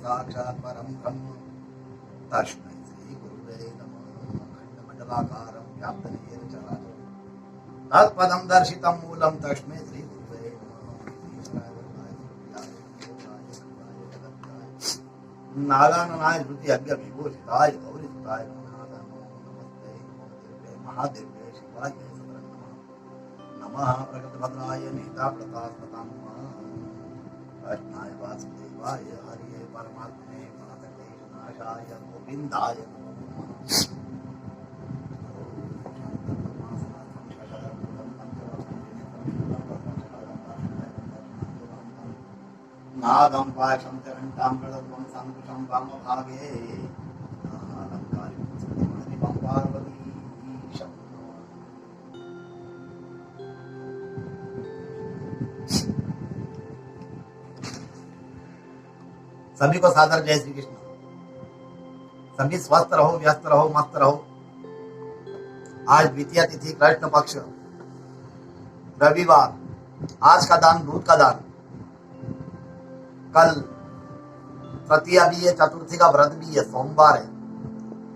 साक्षात् परं ब्रह्म तस्मै श्री गुरुवे नमः। खण्डमण्डलाकारं व्याप्तं येन चराचरं तत्पदं दर्शितं मूलं तस्मै श्री गुरुवे नमः। नागाननाय श्रुति अज्ञ विभूषिताय गौरीसुताय नमस्ते महादेव्ये शिवाय नमः। प्रगतभद्राय नेता प्रतास्पतां कृष्णाय वासुदेवाय हरिये परमात्मने प्रणतक्लेशनाशाय गोविन्दाय नादं पाशं चरन्तां गणत्वं सङ्कुशं वामभागे अलङ्कारिकं पार्वतीशम्। सभी को सादर जय श्री कृष्ण। सभी स्वस्थ रहो, व्यस्त रहो, मस्त रहो। आज द्वितीय तिथि कृष्ण पक्ष रविवार। आज का दान दूध का दान। कल तृतीया भी है, चतुर्थी का व्रत भी है, सोमवार है।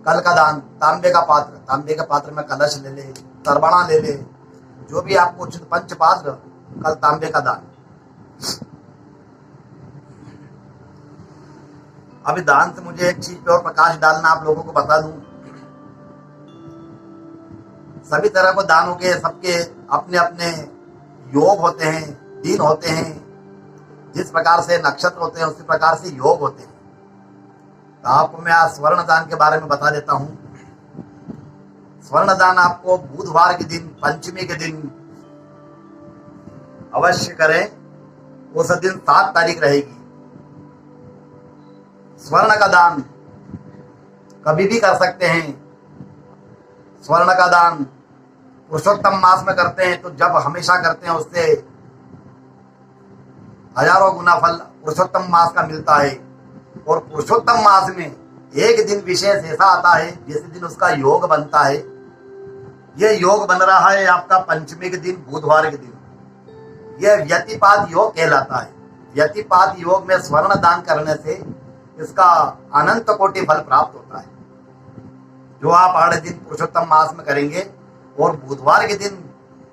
कल का दान तांबे का पात्र, तांबे के पात्र में कलश ले ले, तरबड़ा ले ले, जो भी आपको उचित पंच पात्र, कल तांबे का दान। अभी दान से मुझे एक चीज पे और प्रकाश डालना आप लोगों को बता दूं। सभी तरह को दानों के सबके अपने अपने योग होते हैं, दिन होते हैं। जिस प्रकार से नक्षत्र होते हैं उसी प्रकार से योग होते हैं। तो आपको मैं आज स्वर्ण दान के बारे में बता देता हूं। स्वर्ण दान आपको बुधवार के दिन, पंचमी के दिन अवश्य करें। उस दिन 7 तारीख रहेगी। स्वर्ण का दान कभी भी कर सकते हैं। स्वर्ण का दान पुरुषोत्तम मास में करते हैं तो जब हमेशा करते हैं उससे हजारों गुना फल पुरुषोत्तम मास का मिलता है। और पुरुषोत्तम मास में एक दिन विशेष ऐसा आता है जिस दिन उसका योग बनता है। यह योग बन रहा है आपका पंचमी के दिन, बुधवार के दिन। यह व्यतिपात योग कहलाता है। व्यतिपात योग में स्वर्ण दान करने से इसका अनंत कोटि फल प्राप्त होता है। जो आप 8 दिन पुरुषोत्तम मास में करेंगे और बुधवार के दिन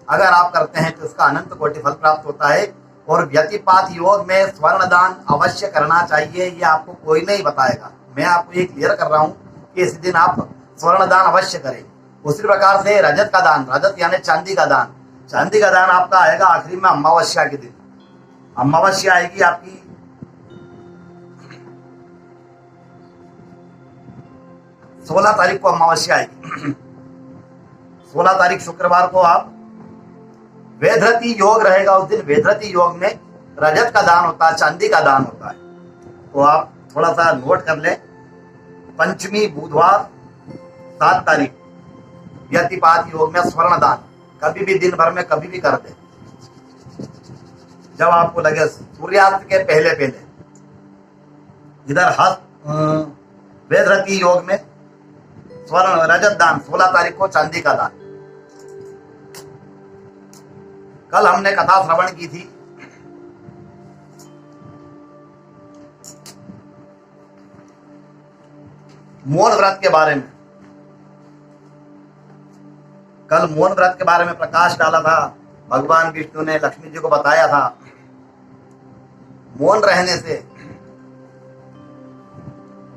अगर आप करते हैं तो इसका अनंत कोटि फल प्राप्त होता है। और व्यतिपात योग में स्वर्ण दान अवश्य करना चाहिए। ये आपको कोई नहीं बताएगा। मैं आपको ये क्लियर कर रहा हूँ कि इस दिन आप स्वर्ण दान अवश्य करें। उसी प्रकार से रजत का दान, रजत यानी चांदी का दान, चांदी का दान आपका आएगा आखिरी में अमावस्या के दिन। अमावस्या आएगी आपकी 16 तारीख को अमावस्या आएगी। 16 तारीख शुक्रवार को आप वेधरती योग रहेगा। उस दिन वेधरती योग में रजत का दान होता है, चांदी का दान होता है। तो आप थोड़ा सा नोट कर लें। पंचमी बुधवार 7 तारीख व्यतिपात योग में स्वर्ण दान कभी भी दिन भर में कभी भी कर दे, जब आपको लगे सूर्यास्त के पहले पहले। इधर वेधरती योग में स्वर्ण रजत दान 16 तारीख को, चांदी का दान। कल हमने कथा श्रवण की थी मौन व्रत के बारे में। कल मौन व्रत के बारे में प्रकाश डाला था। भगवान विष्णु ने लक्ष्मी जी को बताया था मौन रहने से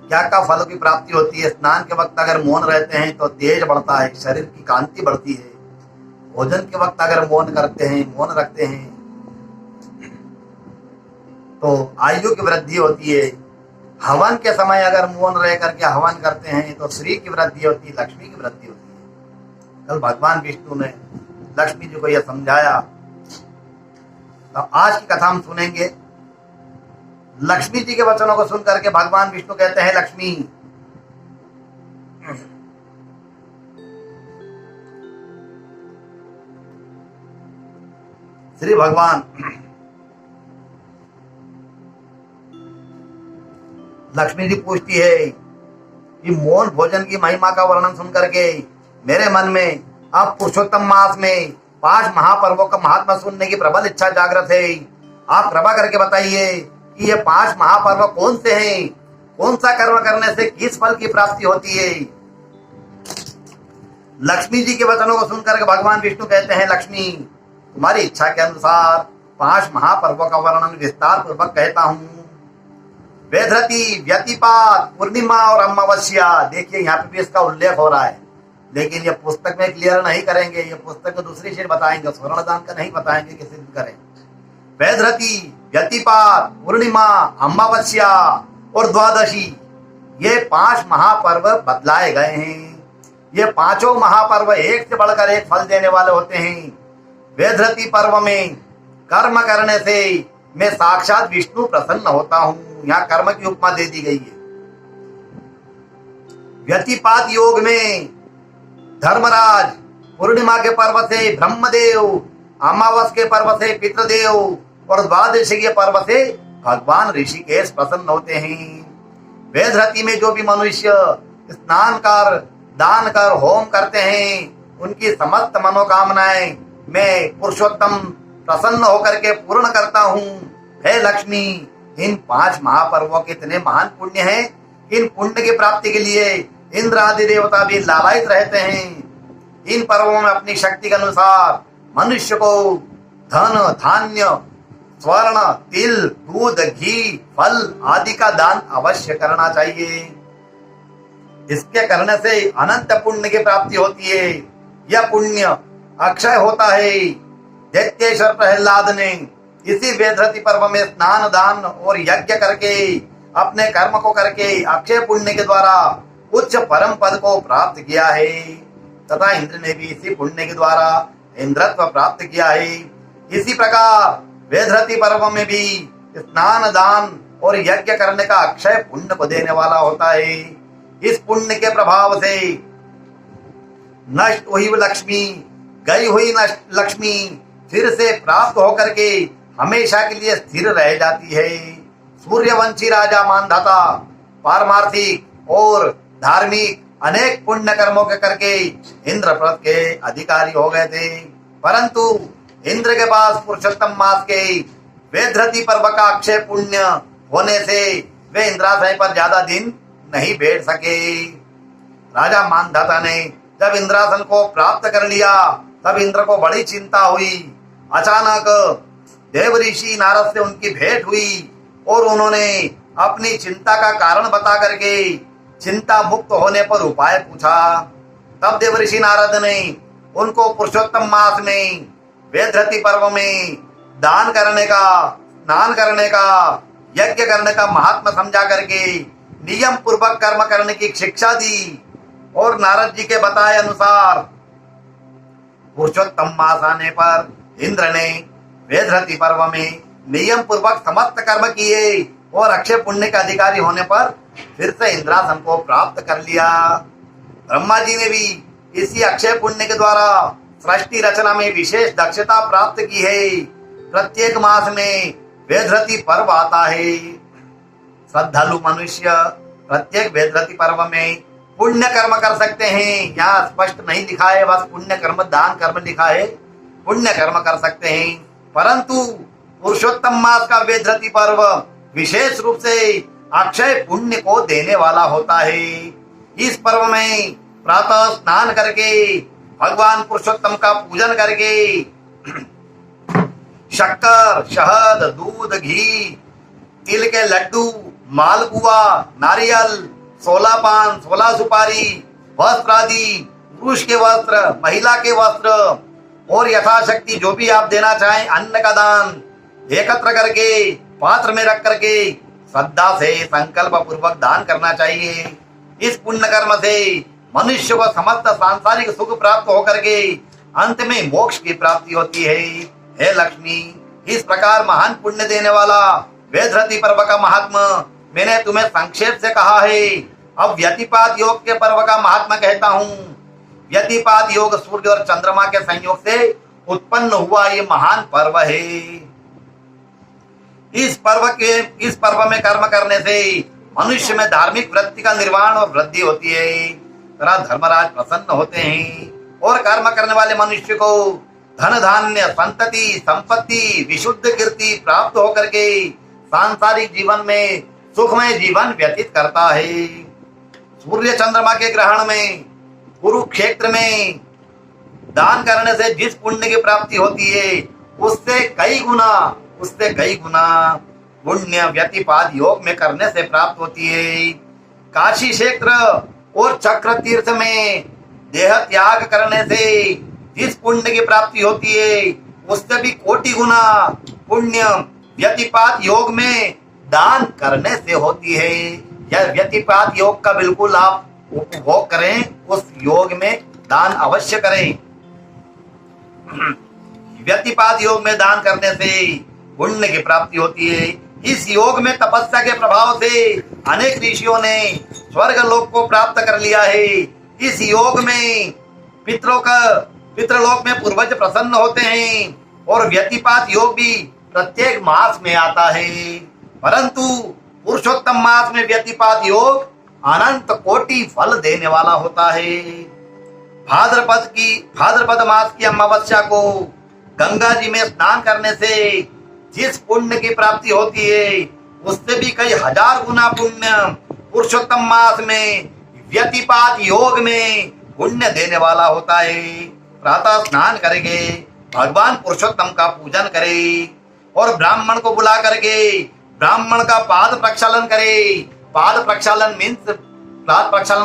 क्या क्या फलों की प्राप्ति होती है। स्नान के वक्त अगर मौन रहते हैं तो तेज बढ़ता है, शरीर की कांति बढ़ती है। भोजन के वक्त अगर मौन करते हैं, मौन रखते हैं तो आयु की वृद्धि होती है। हवन के समय अगर मौन रह करके हवन करते हैं तो श्री की वृद्धि होती है, लक्ष्मी की वृद्धि होती है। कल भगवान विष्णु ने लक्ष्मी जी को यह समझाया। तो आज की कथा हम सुनेंगे। लक्ष्मी जी के वचनों को सुन करके भगवान विष्णु कहते हैं, लक्ष्मी श्री भगवान लक्ष्मी जी पूछती है कि मौन भोजन की महिमा का वर्णन सुन करके मेरे मन में अब पुरुषोत्तम मास में 5 महापर्वों का महात्मा सुनने की प्रबल इच्छा जागृत है। आप कृपा करके बताइए कि ये 5 महापर्व कौन से हैं कौन सा कर्म करने से किस फल की प्राप्ति होती है। लक्ष्मी जी के वचनों को सुनकर भगवान विष्णु कहते हैं, लक्ष्मी तुम्हारी इच्छा के अनुसार 5 महापर्वों का वर्णन विस्तार पूर्वक कहता हूँ। वेधरती, व्यतिपात, पूर्णिमा और अमावस्या। देखिए यहाँ पे भी इसका उल्लेख हो रहा है, लेकिन ये पुस्तक में क्लियर नहीं करेंगे, ये पुस्तक में दूसरी चीज बताएंगे, स्वर्णदान का नहीं बताएंगे, किसी दिन करें। वेधरती, व्यतिपात, पूर्णिमा, अमावस्या और द्वादशी, ये 5 महापर्व बतलाए गए हैं। ये 5 महापर्व एक से बढ़कर एक फल देने वाले होते हैं। वेधरती पर्व में कर्म करने से मैं साक्षात विष्णु प्रसन्न होता हूँ। यहाँ कर्म की उपमा दे दी गई है। व्यतिपात योग में धर्मराज, पूर्णिमा के पर्व से ब्रह्मदेव, अमावस के पर्व से पितृदेव और द्वादशी के पर्व से भगवान ऋषिकेश प्रसन्न होते हैं। वेधरती में जो भी मनुष्य स्नान कर, दान कर, होम करते हैं, उनकी समस्त मनोकामनाएं मैं पुरुषोत्तम प्रसन्न होकर के पूर्ण करता हूँ। हे लक्ष्मी, इन 5 महापर्वों के इतने महान पुण्य हैं, इन पुण्य की प्राप्ति के लिए इंद्र आदि देवता भी लालायित रहते हैं। इन पर्वों में अपनी शक्ति के अनुसार मनुष्य को धन, धान्य, स्वर्ण, तिल, दूध, घी, फल आदि का दान अवश्य करना चाहिए। इसके करने से अनंत पुण्य की प्राप्ति होती है। यह पुण्य अक्षय होता है। दैत्येश्वर प्रहलाद ने इसी वेधरती पर्व में स्नान, दान और यज्ञ करके अपने कर्म को करके अक्षय पुण्य के द्वारा उच्च परम पद को प्राप्त किया है, तथा इंद्र ने भी इसी पुण्य के द्वारा इंद्रत्व प्राप्त किया है। इसी प्रकार वेधरती पर्व में भी स्नान, दान और यज्ञ करने का अक्षय पुण्य को देने वाला होता है। इस पुण्य के प्रभाव से नष्ट हुई लक्ष्मी, गई हुई लक्ष्मी फिर से प्राप्त होकर के हमेशा के लिए स्थिर रह जाती है। सूर्यवंशी राजा मानधाता पारमार्थिक और धार्मिक अनेक पुण्य कर्मों के करके इंद्रप्रस्थ के अधिकारी हो गए थे, परंतु इंद्र के पास पुरुषोत्तम मास के वेधरती पर्व का अक्षय पुण्य होने से वे इंद्राशय पर ज्यादा दिन नहीं बैठ सके। राजा मानधाता ने जब इंद्रासन को प्राप्त कर लिया तब इंद्र को बड़ी चिंता हुई। अचानक देव ऋषि नारद से उनकी भेंट हुई और उन्होंने अपनी चिंता का कारण बता करके चिंता मुक्त होने पर उपाय पूछा। तब देव ऋषि नारद ने उनको पुरुषोत्तम मास में वेधरती पर्व में दान करने का, स्नान करने का, यज्ञ करने का महात्मा समझा करके नियम पूर्वक कर्म करने की शिक्षा दी और नारद जी के बताए अनुसार पुरुषोत्तम मास आने पर इंद्र ने वेधरती पर्व में नियम पूर्वक समस्त कर्म किए और अक्षय पुण्य के अधिकारी होने पर फिर से इंद्रासन को प्राप्त कर लिया। ब्रह्मा जी ने भी इसी अक्षय पुण्य के द्वारा सृष्टि रचना में विशेष दक्षता प्राप्त की है। प्रत्येक मास में वेधरती पर्व आता है। श्रद्धालु मनुष्य प्रत्येक वेधरती पर्व में पुण्य कर्म कर सकते हैं। यहाँ स्पष्ट नहीं लिखा है, बस पुण्य कर्म, दान कर्म लिखा है, पुण्य कर्म कर सकते हैं। परंतु पुरुषोत्तम मास का वेधरती पर्व विशेष रूप से अक्षय पुण्य को देने वाला होता है। इस पर्व में प्रातः स्नान करके भगवान पुरुषोत्तम का पूजन करके शक्कर, शहद, दूध, घी, तिल के लड्डू, मालपुआ, नारियल, 16 पान, 16 सुपारी, वस्त्र आदि, पुरुष के वस्त्र, महिला के वस्त्र और यथाशक्ति जो भी आप देना चाहें अन्न का दान एकत्र करके पात्र में रख करके श्रद्धा से संकल्प पूर्वक दान करना चाहिए। इस पुण्य कर्म से मनुष्य को समस्त सांसारिक सुख प्राप्त होकर के अंत में मोक्ष की प्राप्ति होती है। हे लक्ष्मी, इस प्रकार महान पुण्य देने वाला वेधरती पर्व का महात्मा मैंने तुम्हें संक्षेप से कहा है। अब व्यतिपात योग के पर्व का महात्मा कहता हूँ। व्यतिपात योग सूर्य और चंद्रमा के संयोग से उत्पन्न हुआ ये महान पर्व है। इस पर्व में कर्म करने से मनुष्य में धार्मिक वृत्ति का निर्माण और वृद्धि होती है। तथा धर्मराज प्रसन्न होते हैं और कर्म करने वाले मनुष्य को धन, धान्य, संतति, संपत्ति, विशुद्ध कीर्ति प्राप्त होकर के सांसारिक जीवन में सुखमय जीवन व्यतीत करता है। सूर्य चंद्रमा के ग्रहण में, कुरुक्षेत्र में दान करने से जिस पुण्य की प्राप्ति होती है उससे कई गुना पुण्य व्यतिपात योग में करने से प्राप्त होती है। काशी क्षेत्र और चक्र तीर्थ में देह त्याग करने से जिस पुण्य की प्राप्ति होती है उससे भी कोटि गुना पुण्य व्यतिपात योग में दान करने से होती है। यह व्यतिपात योग का बिल्कुल आप उपभोग करें, उस योग में दान अवश्य करें। व्यतिपात योग में दान करने से पुण्य की प्राप्ति होती है। इस योग में तपस्या के प्रभाव से अनेक ऋषियों ने स्वर्ग लोक को प्राप्त कर लिया है। इस योग में पितृलोक में पूर्वज प्रसन्न होते हैं और व्यतिपात योग भी प्रत्येक मास में आता है। परंतु पुरुषोत्तम मास में व्यतिपात योग अनंत कोटि फल देने वाला होता है। भाद्रपद मास की अमावस्या को गंगा जी में स्नान करने से जिस पुण्य की प्राप्ति होती है उससे भी कई हजार गुना पुण्य पुरुषोत्तम मास में व्यतिपात योग में पुण्य देने वाला होता है। प्रातः स्नान करेंगे, भगवान पुरुषोत्तम का पूजन करे और ब्राह्मण को बुला करके ब्राह्मण का पाद प्रक्षालन करे। पाद प्रक्षालन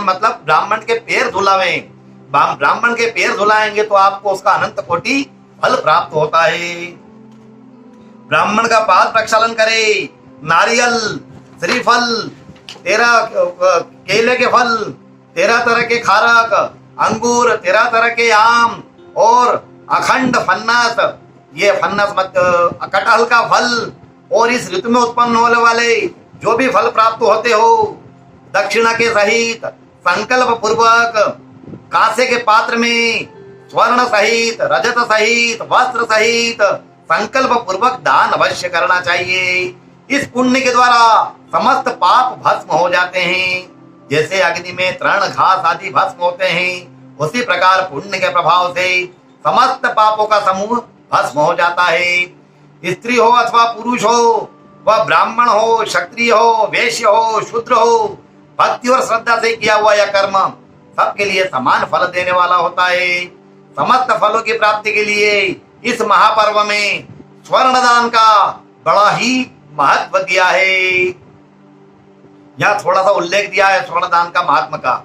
मतलब ब्राह्मण के पैर धुलावे। ब्राह्मण के पैर धुलाएंगे तो आपको उसका अनंत कोटि फल प्राप्त होता है। ब्राह्मण का पाद प्रक्षालन करे, नारियल, श्रीफल, 13 केले के फल, 13 तरह के खारक, अंगूर, 13 तरह के आम और अखंड फन्नस, ये फन्नस मत कटहल का फल और इस ऋतु में उत्पन्न होने वाले जो भी फल प्राप्त होते हो दक्षिणा के सहित संकल्प पूर्वक कांसे के पात्र में स्वर्ण सहित, रजत सहित, वस्त्र सहित संकल्प पूर्वक दान अवश्य करना चाहिए। इस पुण्य के द्वारा समस्त पाप भस्म हो जाते हैं। जैसे अग्नि में तृण घास आदि भस्म होते हैं, उसी प्रकार पुण्य के प्रभाव से समस्त पापों का समूह भस्म हो जाता है। स्त्री हो अथवा पुरुष हो, वह ब्राह्मण हो, क्षत्रिय हो, वैश्य हो, शूद्र हो, भक्ति और श्रद्धा से किया हुआ यह कर्म सबके लिए समान फल देने वाला होता है। समस्त फलों की प्राप्ति के लिए इस महापर्व में स्वर्ण दान का बड़ा ही महत्व दिया है। यह थोड़ा सा उल्लेख दिया है स्वर्ण दान का महात्मा का।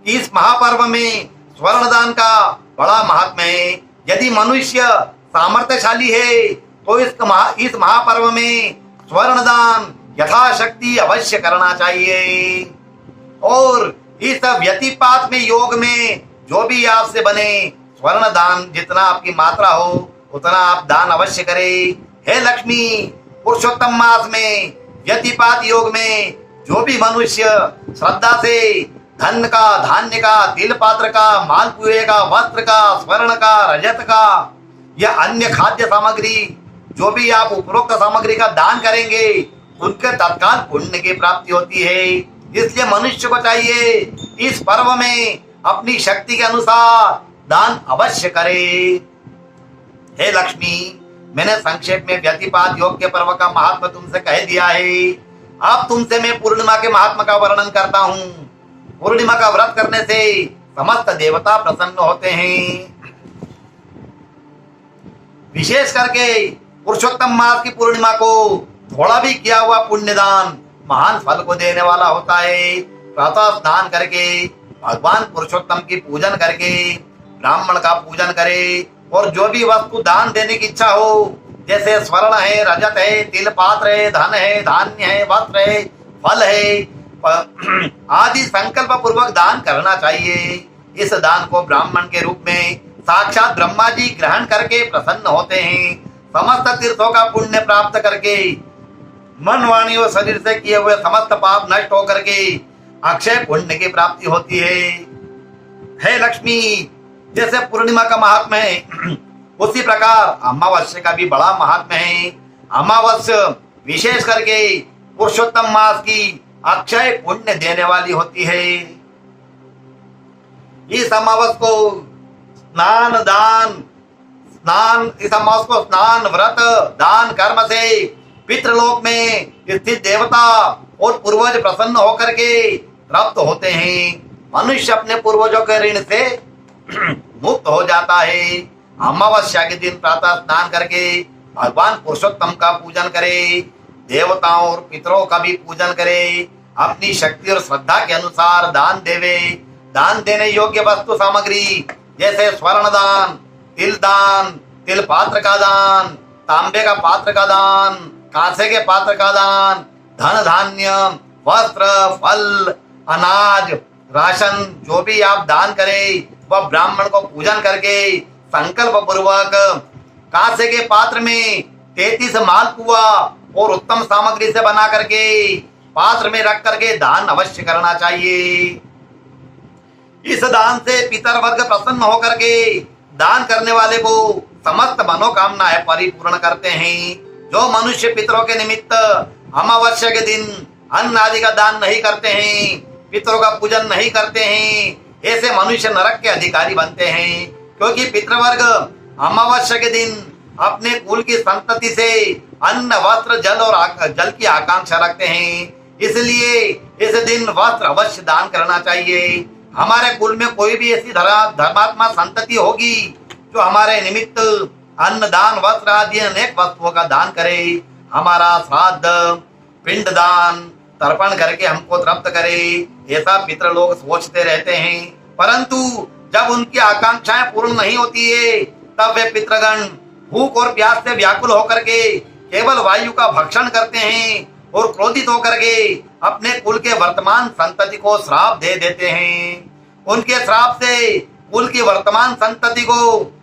इस महापर्व में स्वर्ण दान का बड़ा महात्मा है। यदि मनुष्य सामर्थ्यशाली है तो इस महापर्व में स्वर्ण दान यथाशक्ति अवश्य करना चाहिए। और इस व्यतिपात में योग में जो भी आपसे बने स्वर्ण दान जितना आपकी मात्रा हो उतना आप दान अवश्य करें। हे लक्ष्मी, पुरुषोत्तम मास में व्यतिपात योग में जो भी मनुष्य श्रद्धा से धन का, धान्य का, तिल पात्र का, मालपुए का, वस्त्र का, स्वर्ण का, रजत का या अन्य खाद्य सामग्री जो भी आप उपरोक्त सामग्री का दान करेंगे उनके तत्काल पुण्य की प्राप्ति होती है। इसलिए मनुष्य को चाहिए इस पर्व में अपनी शक्ति के अनुसार दान अवश्य करे। हे लक्ष्मी, मैंने संक्षेप में व्यतिपात योग के पर्व का महात्मा तुमसे कह दिया है। अब तुमसे मैं पूर्णिमा के महात्मा का वर्णन करता हूँ। पूर्णिमा का व्रत करने से समस्त देवता प्रसन्न होते हैं। विशेष करके पुरुषोत्तम मास की पूर्णिमा को थोड़ा भी किया हुआ पुण्यदान महान फल को देने वाला होता है। प्रातः स्नान करके भगवान पुरुषोत्तम की पूजन करके ब्राह्मण का पूजन करे और जो भी वस्तु दान देने की इच्छा हो जैसे स्वर्ण है, रजत है, तिल पात्र है, धन है, धान्य है, वस्त्र है, फल है आदि संकल्प पूर्वक दान करना चाहिए। इस दान को ब्राह्मण के रूप में साक्षात ब्रह्मा जी ग्रहण करके प्रसन्न होते हैं। समस्त तीर्थों का पुण्य प्राप्त करके मन, वाणी और शरीर से किए हुए समस्त पाप नष्ट होकर के अक्षय पुण्य की प्राप्ति होती है। हे लक्ष्मी, जैसे पूर्णिमा का महात्मा है उसी प्रकार अमावस्या का भी बड़ा महात्मा है। अमावस्या विशेष करके पुरुषोत्तम मास की अक्षय पुण्य देने वाली होती है। इस अमावस्या को स्नान, व्रत, दान कर्म से पितृलोक में स्थित देवता और पूर्वज प्रसन्न होकर के तृप्त होते हैं। मनुष्य अपने पूर्वजों के ऋण से मुक्त हो जाता है। अमावस्या के दिन प्रातः स्नान करके भगवान पुरुषोत्तम का पूजन करे, देवताओं और पितरों का भी पूजन करे, अपनी शक्ति और श्रद्धा के अनुसार दान देवे। दान देने योग्य वस्तु सामग्री जैसे स्वर्ण दान, तिल पात्र का दान, तांबे का पात्र का दान, कांसे के पात्र का दान, धन धान्य, वस्त्र, फल, अनाज, राशन जो भी आप दान करें वह ब्राह्मण को पूजन करके संकल्प पूर्वक कांसे के पात्र में 33 मालपुआ और उत्तम सामग्री से बना करके पात्र में रख करके दान अवश्य करना चाहिए। इस दान से पितर वर्ग प्रसन्न होकर के दान करने वाले को समस्त मनोकामनाएं परिपूर्ण करते हैं। जो मनुष्य पितरों के निमित्त अमावस्या के दिन अन्न आदि का दान नहीं करते हैं, पितरों का पूजन नहीं करते हैं, ऐसे मनुष्य नरक के अधिकारी बनते हैं। क्योंकि पितृवर्ग अमावस्या के दिन अपने कुल की संतति से अन्न, वस्त्र, जल की आकांक्षा रखते हैं, इसलिए इस दिन वस्त्र अवश्य दान करना चाहिए। हमारे कुल में कोई भी ऐसी धर्मात्मा संतति होगी जो हमारे निमित्त अन्न दान, वस्त्र आदि अनेक वस्तुओं का दान करे, हमारा श्राद्ध, पिंड दान, तर्पण करके हमको तृप्त करे, ऐसा पितृ लोग सोचते रहते हैं। परंतु जब उनकी आकांक्षाएं पूर्ण नहीं होती है तब वे पितृगण भूख और प्यास से व्याकुल होकर के केवल वायु का भक्षण करते हैं और क्रोधित होकर के अपने कुल के वर्तमान संतति को श्राप दे देते हैं। उनके श्राप से कुल की वर्तमान संतति को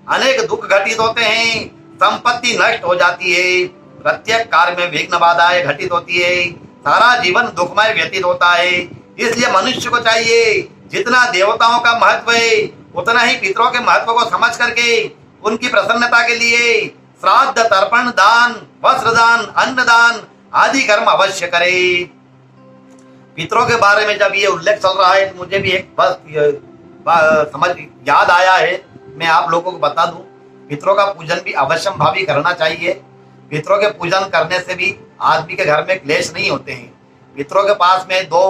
अनेक दुख घटित होते हैं, संपत्ति नष्ट हो जाती है, प्रत्येक कार्य में विघ्न बाधाएं घटित होती है, सारा जीवन दुखमय व्यतीत होता है। इसलिए मनुष्य को चाहिए जितना देवताओं का महत्व है उतना ही पितरों के महत्व को समझ करके उनकी प्रसन्नता के लिए श्राद्ध, तर्पण, दान, वस्त्र दान, अन्न दान आदि कर्म अवश्य करे। पितरों के बारे में जब ये उल्लेख चल रहा है तो मुझे भी एक बस समझ याद आया है, मैं आप लोगों को बता दूं। पितरों का पूजन भी अवश्यम भावी करना चाहिए। पितरों के पूजन करने से भी आदमी के घर में क्लेश नहीं होते हैं। पितरों के पास में 2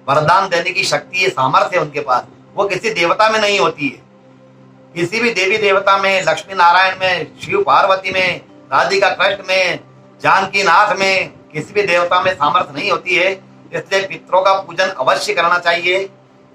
वरदान देने की शक्ति है, सामर्थ्य है उनके पास, वो किसी देवता में नहीं होती है। किसी भी देवी देवता में, लक्ष्मी नारायण में, शिव पार्वती में, राधिका कृष्ण में, जानकी नाथ में, किसी भी देवता में सामर्थ्य नहीं होती है। इसलिए पितरों का पूजन अवश्य करना चाहिए।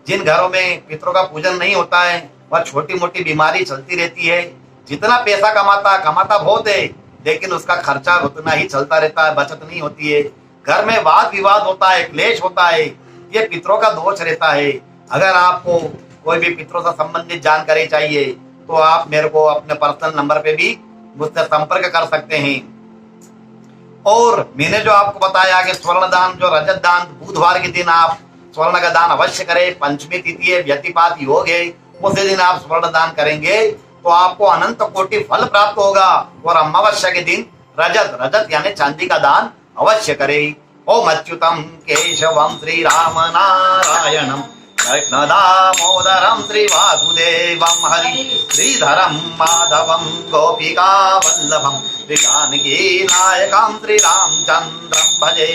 जिन घरों में पितरों का पूजन नहीं होता है वह छोटी मोटी बीमारी चलती रहती है। जितना पैसा कमाता बहुत है, लेकिन उसका खर्चा उतना ही चलता रहता है, बचत नहीं होती है। घर में वाद विवाद होता है, क्लेश होता है, ये पितरों का दोष रहता है। अगर आपको कोई भी पितरों से संबंधित जानकारी चाहिए तो आप मेरे को अपने पर्सनल नंबर पे भी मुझसे संपर्क कर सकते हैं। और मैंने जो आपको बताया कि स्वर्ण दान, जो रजत दान, बुधवार के दिन आप स्वर्ण का दान अवश्य करें। पंचमी तिथि है, व्यतिपात योग है, उसी दिन आप स्वर्ण दान करेंगे तो आपको अनंत कोटि फल प्राप्त होगा। और अमावस्या के दिन रजत यानी चांदी का दान अवश्य करें। ओम अच्युतम केशवम श्री राम नारायणम कृष्ण दामोदरम श्री वासुदेवम हरि श्रीधरम माधवम गोपिका वल्लभम श्री जानकी नायकम श्री रामचंद्रम भजे।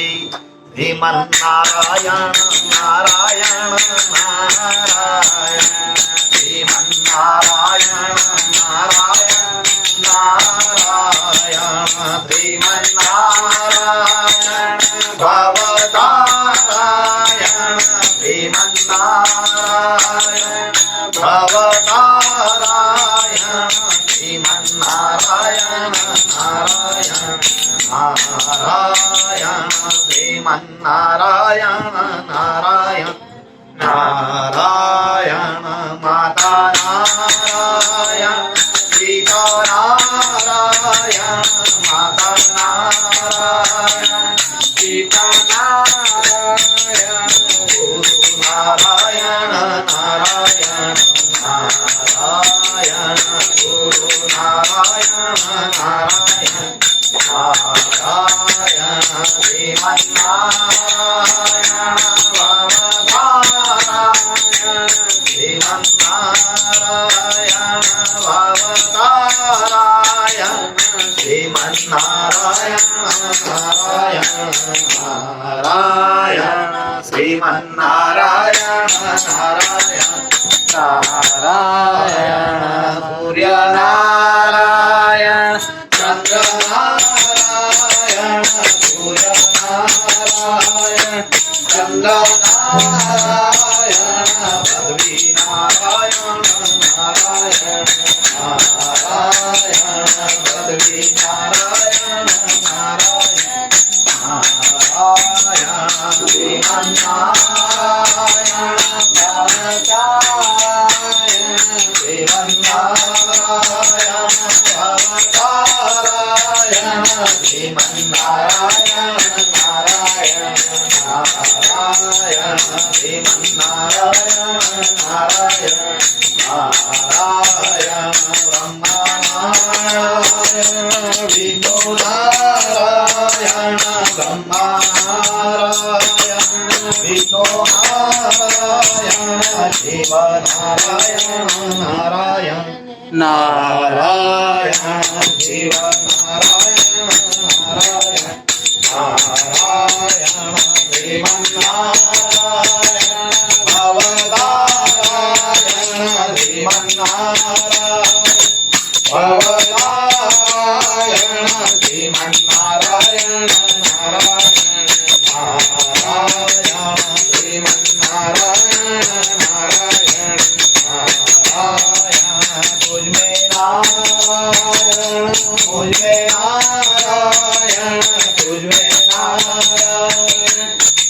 श्रीमन्नारायण नारायण नारायण, श्रीमन्नारायण नारायण नारायण, श्रीमन्नारायण भवतारायण, श्रीमन्नारायण भवतारायण, श्रीमन्नारायण नारायण नारायण, श्रीमन्नारायण नारायण नारायण, माता नारायण पिता नारायण, माता नारायण पिता नारायण, गुरु नारायण नारायण नारायण, गुरु नारायण नारायण नारायण श्रीमन्नारायण भवतारायण श्रीमन्नारायण भवतारायण श्रीमन्नारायण नारायण नारायण श्रीमन्नारायण नारायण नारायण सूर्यनारायण चन्द्रनारायण सूर्यनारायण चन्द्रनारायण पदवीनारायण नारायण नारायण पदवीनारायण नारायण नारायण श्रीमन्नारायण भवतारायण श्रीमन्नारायण भवतारायण श्रीमन्नारायण नारायण नारायण श्रीमन्नारायण नारायण नारायण ब्रह्मनारायण विष्णु नारायण ब्रह्मनारायण विष्णु नारायण शिव नारायण नारायण नारायण शिव नारायण नारायण नारायण श्रीमन्नारायण भवतारायण श्रीमन्नारायण भवतारायण श्रीमन्नारायण नारायण नारायण श्रीमन्नारायण नारायण नारायण तुझ में नारायण तुझ में नारायण तुझ में नारायण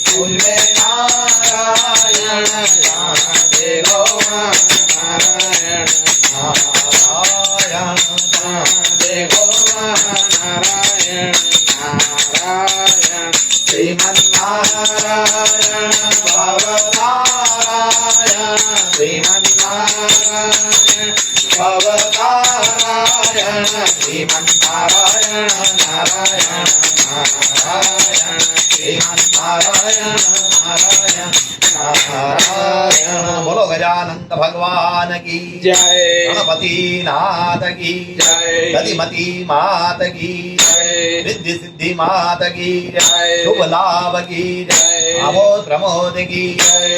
तुझ में नारायण देखो नारायण नारायण देखो नारायण नारायण श्रीमन्नारायण भवतारायण श्रीमन्नारायण भवतारायण श्रीमन्नारायण नारायण नारायण श्रीमन्नारायण नारायण नारायण बोलो गजानंद भगवान की जय गणपति नाथ की जय गतिमती मात की जय रिद्धि सिद्धि मात की जय शुभ लाभ की जय आमोद प्रमोद की जय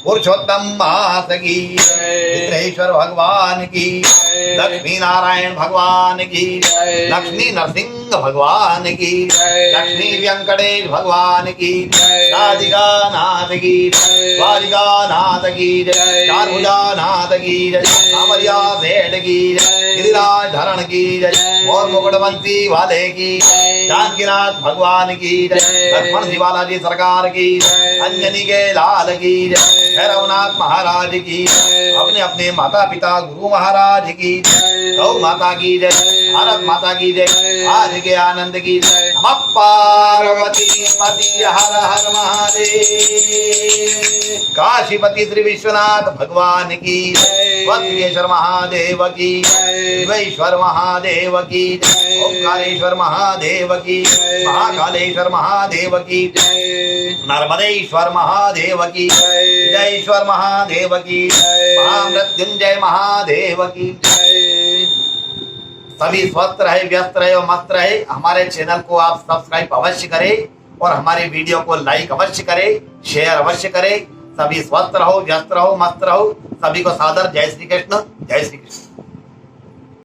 पुरुषोत्तम मास की जय विग्रहेश्वर भगवान की जय लक्ष्मी नारायण भगवान की जय लक्ष्मी नरसिंह भगवान की जय लक्ष्मी वेंकटेश भगवान की जय राधिका नाथ की जय द्वारिका नाथ की जय चारभुजा नाथ की जय कांवरिया सेठ की जय गिरिराज धरण की जय और मुकुटवंशी वाले की जय जानकीनाथ भगवान की जय लक्ष्मण जी बालाजी सरकार की जय अंजनी के लाल की जय भैरवनाथ महाराज की जय अपने अपने माता पिता गुरु महाराज की जय गौ माता की जय भारत माता की जय आज के आनंद की जय नमः पार्वती पति हर हर महादेव काशीपति श्री विश्वनाथ भगवान की जय वज्रेश्वर महादेव की जय शिवेश्वर महादेव की जय ओंकारेश्वर महादेव की जय महाकालेश्वर महादेव की जय नर्मदेश्वर महादेव की जय विजयेश्वर महादेव की जय महामृत्युंजय महादेव की जय। सभी स्वस्थ रहे, व्यस्त रहे और मस्त रहे। हमारे चैनल को आप सब्सक्राइब अवश्य करें और हमारे वीडियो को लाइक अवश्य करें, शेयर अवश्य करें। सभी स्वस्थ रहो, व्यस्त रहो, मस्त रहो। सभी को सादर जय श्री कृष्ण, जय श्री कृष्ण।